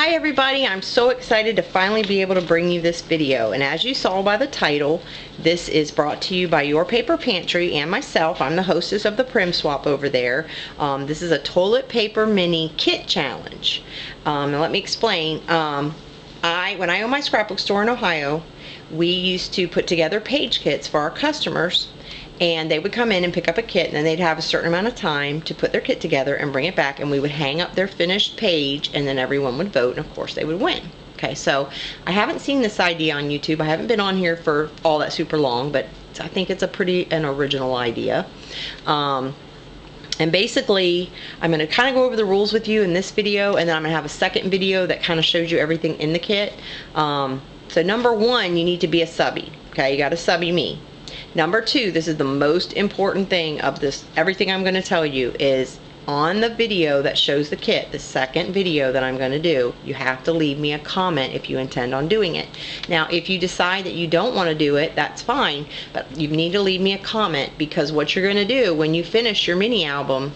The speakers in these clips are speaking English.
Hi everybody, I'm so excited to finally be able to bring you this video, and as you saw by the title, this is brought to you by Your Paper Pantry and myself. I'm the hostess of the PRIM swap over there. This is a toilet paper mini kit challenge. And let me explain. When I owned my scrapbook store in Ohio, we used to put together page kits for our customers, and they would come in and pick up a kit, and then they'd have a certain amount of time to put their kit together and bring it back, and we would hang up their finished page, and then everyone would vote, and of course they would win. Okay, so I haven't seen this idea on YouTube. I haven't been on here for all that super long, but I think it's an original idea. And basically, I'm going to kind of go over the rules with you in this video, and then I'm going to have a second video that kind of shows you everything in the kit. So number one, you need to be a subbie. Okay, you got to subbie me. Number two, this is the most important thing of this, everything I'm going to tell you is on the video that shows the kit, the second video that I'm going to do, you have to leave me a comment if you intend on doing it. Now, if you decide that you don't want to do it, that's fine, but you need to leave me a comment, because what you're going to do when you finish your mini album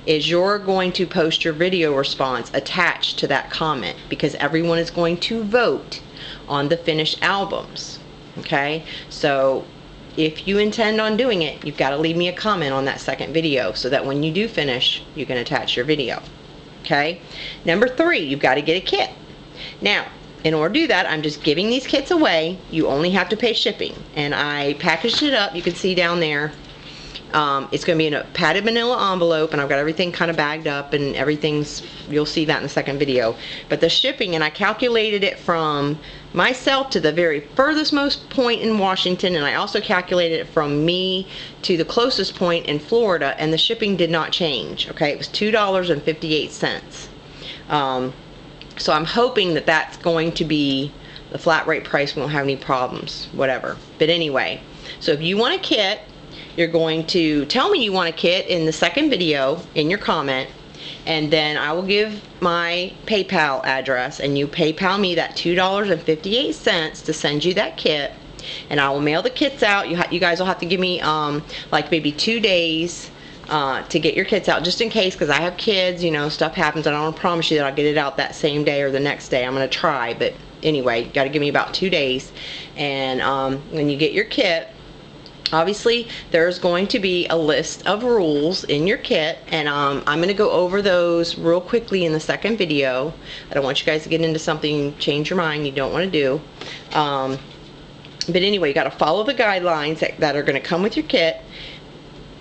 is you're going to post your video response attached to that comment, because everyone is going to vote on the finished albums. Okay, so if you intend on doing it, you've got to leave me a comment on that second video so that when you do finish, you can attach your video. Okay? Number three, you've got to get a kit. Now, in order to do that, I'm just giving these kits away. You only have to pay shipping. And I packaged it up. You can see down there. It's going to be in a padded manila envelope, and I've got everything kind of bagged up, and everything's, you'll see that in the second video. But the shipping, and I calculated it from myself to the very furthest most point in Washington, and I also calculated it from me to the closest point in Florida, and the shipping did not change. Okay, it was $2.58. So I'm hoping that that's going to be the flat rate price. We won't have any problems, whatever. But anyway, so if you want a kit, you're going to tell me you want a kit in the second video in your comment, and then I will give my PayPal address, and you PayPal me that $2.58 to send you that kit, and I will mail the kits out. You guys will have to give me like maybe 2 days to get your kits out, just in case, because I have kids, you know, stuff happens. I don't want to promise you that I'll get it out that same day or the next day. I'm going to try, but anyway, you got to give me about 2 days. And when you get your kit, obviously there's going to be a list of rules in your kit, and I'm going to go over those real quickly in the second video. I don't want you guys to get into something, change your mind, you don't want to do. But anyway, you got to follow the guidelines that are going to come with your kit.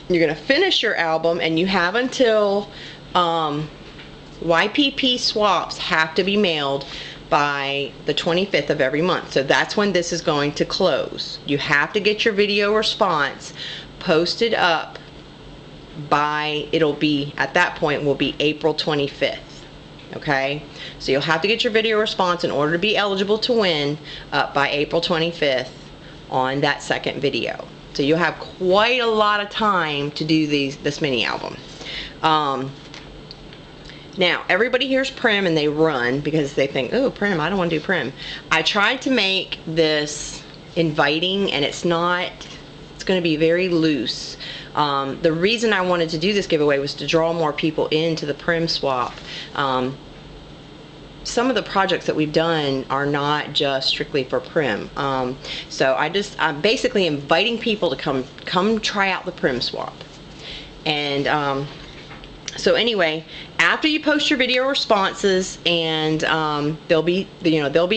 You're going to finish your album, and you have until YPP swaps have to be mailed by the 25th of every month. So that's when this is going to close. You have to get your video response posted up by, it'll be, at that point will be April 25th. Okay, so you'll have to get your video response in order to be eligible to win up by April 25th on that second video. So you'll have quite a lot of time to do this mini album. Now, everybody hears PRIM and they run because they think, oh, PRIM, I don't want to do PRIM. I tried to make this inviting, and it's not, it's going to be very loose. The reason I wanted to do this giveaway was to draw more people into the PRIM swap. Some of the projects that we've done are not just strictly for PRIM. So I'm basically inviting people to come try out the PRIM swap. And so anyway, after you post your video responses, and they'll be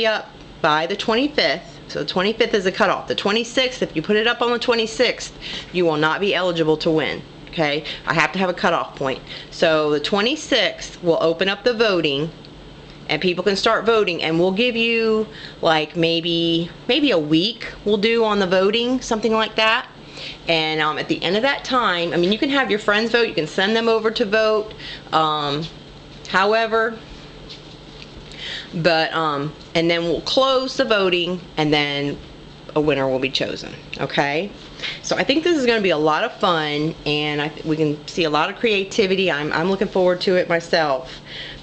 up by the 25th. So the 25th is the cutoff. The 26th, if you put it up on the 26th, you will not be eligible to win. Okay, I have to have a cutoff point. So the 26th will open up the voting, and people can start voting, and we'll give you like maybe a week we'll do on the voting, something like that. And at the end of that time, I mean, you can have your friends vote, you can send them over to vote, however, but and then we'll close the voting, and then a winner will be chosen. Okay, so I think this is going to be a lot of fun, and we can see a lot of creativity. I'm looking forward to it myself.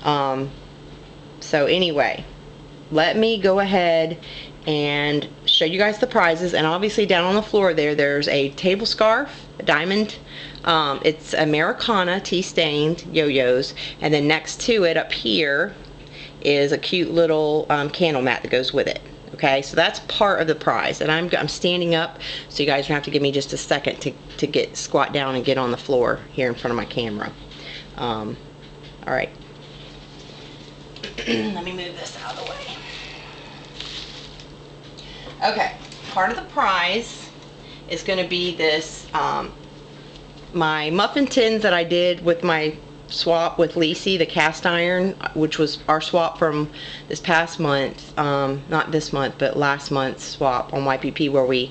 So anyway, let me go ahead and show you guys the prizes. And obviously down on the floor there's a table scarf, a diamond, it's Americana tea stained yo-yos, and then next to it up here is a cute little candle mat that goes with it. Okay, so that's part of the prize, and I'm standing up, so you guys are gonna have to give me just a second to get squat down and get on the floor here in front of my camera. All right. Let me move this out of the way. Okay, part of the prize is going to be this, my muffin tins that I did with my swap with Lacey, the cast iron, which was our swap from this past month, not this month, but last month's swap on YPP, where we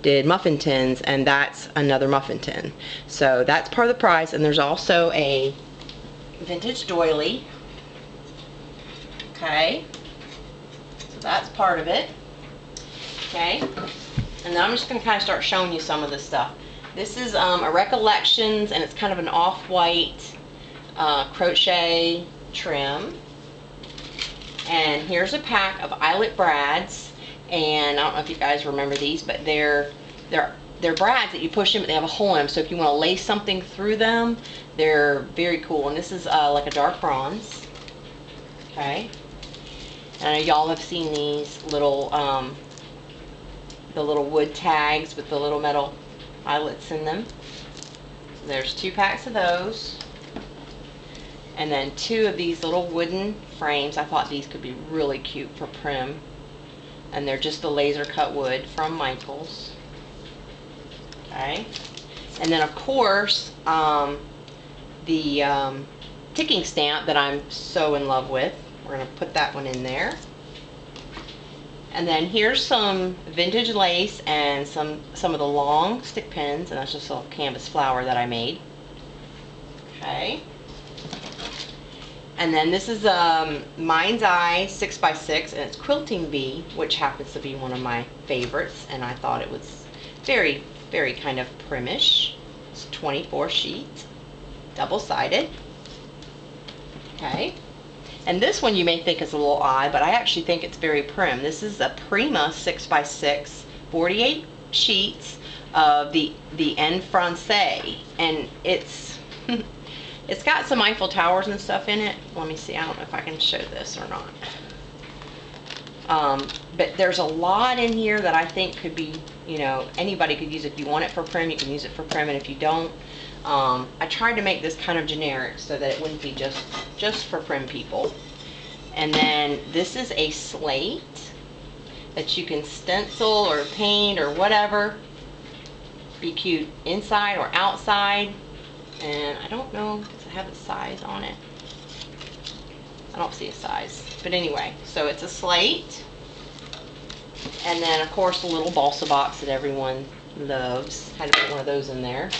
did muffin tins, and that's another muffin tin. So that's part of the prize, and there's also a vintage doily. Okay, so that's part of it. Okay, and then I'm just going to kind of start showing you some of this stuff. This is a Recollections, and it's kind of an off-white crochet trim. And here's a pack of eyelet brads, and I don't know if you guys remember these, but they're brads that you push in, but they have a hole in them, so if you want to lace something through them, they're very cool. And this is like a dark bronze. Okay, and I know y'all have seen these little the little wood tags with the little metal eyelets in them. So there's 2 packs of those. And then 2 of these little wooden frames. I thought these could be really cute for Prim. And they're just the laser cut wood from Michaels. Okay. And then of course, the ticking stamp that I'm so in love with. We're going to put that one in there. And then here's some vintage lace and some of the long stick pins, and that's just a little canvas flower that I made. Okay. And then this is Mind's Eye 6x6, and it's Quilting Bee, which happens to be one of my favorites, and I thought it was very, very kind of Primish. It's 24 sheets, double-sided. Okay. And this one you may think is a little odd, but I actually think it's very Prim. This is a Prima 6x6, 48 sheets of the En Francais, and it's it's got some Eiffel Towers and stuff in it. Let me see, I don't know if I can show this or not. But there's a lot in here that I think could be, you know, anybody could use. If you want it for Prim, you can use it for Prim, and if you don't, I tried to make this kind of generic so that it wouldn't be just for Prim people. And then this is a slate that you can stencil or paint or whatever. Be cute inside or outside. And I don't know, does it have a size on it? I don't see a size. But anyway, so it's a slate. And then of course a little balsa box that everyone loves. Had to put one of those in there.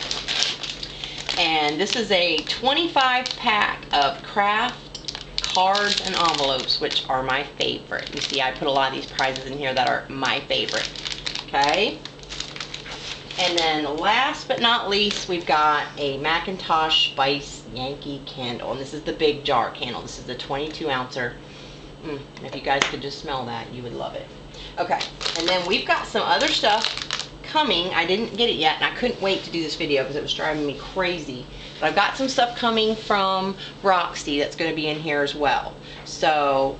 And this is a 25 pack of craft cards and envelopes, which are my favorite. You see, I put a lot of these prizes in here that are my favorite. Okay. And then last but not least, we've got a Macintosh Spice Yankee candle. And this is the big jar candle. This is the 22 ouncer. If you guys could just smell that, you would love it. Okay. And then we've got some other stuff coming. I didn't get it yet, and I couldn't wait to do this video because it was driving me crazy. But I've got some stuff coming from Roxy that's going to be in here as well. So,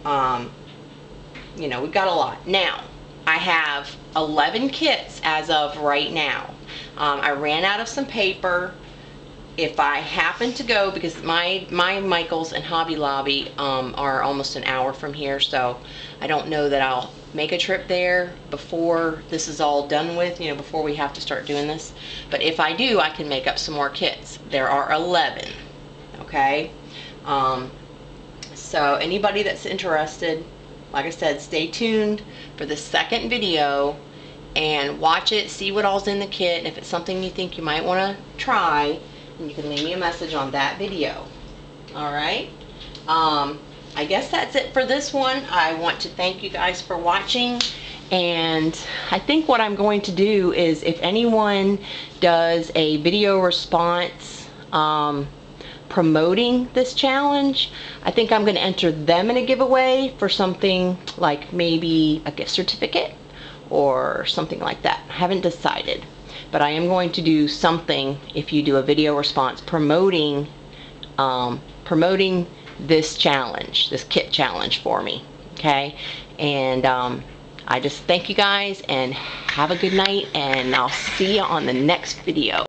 you know, we've got a lot. Now, I have 11 kits as of right now. I ran out of some paper. If I happen to go, because my Michaels and Hobby Lobby are almost an hour from here, so I don't know that I'll make a trip there before this is all done with, you know, before we have to start doing this. But if I do, I can make up some more kits. There are 11. Okay. So anybody that's interested, like I said, stay tuned for the second video and watch it, see what all's in the kit, and if it's something you think you might want to try, then you can leave me a message on that video. Alright, I guess that's it for this one. I want to thank you guys for watching, and I think what I'm going to do is, if anyone does a video response promoting this challenge, I think I'm going to enter them in a giveaway for something like maybe a gift certificate or something like that. I haven't decided, but I am going to do something if you do a video response promoting this challenge, this kit challenge for me. Okay, and I just thank you guys and have a good night, and I'll see you on the next video.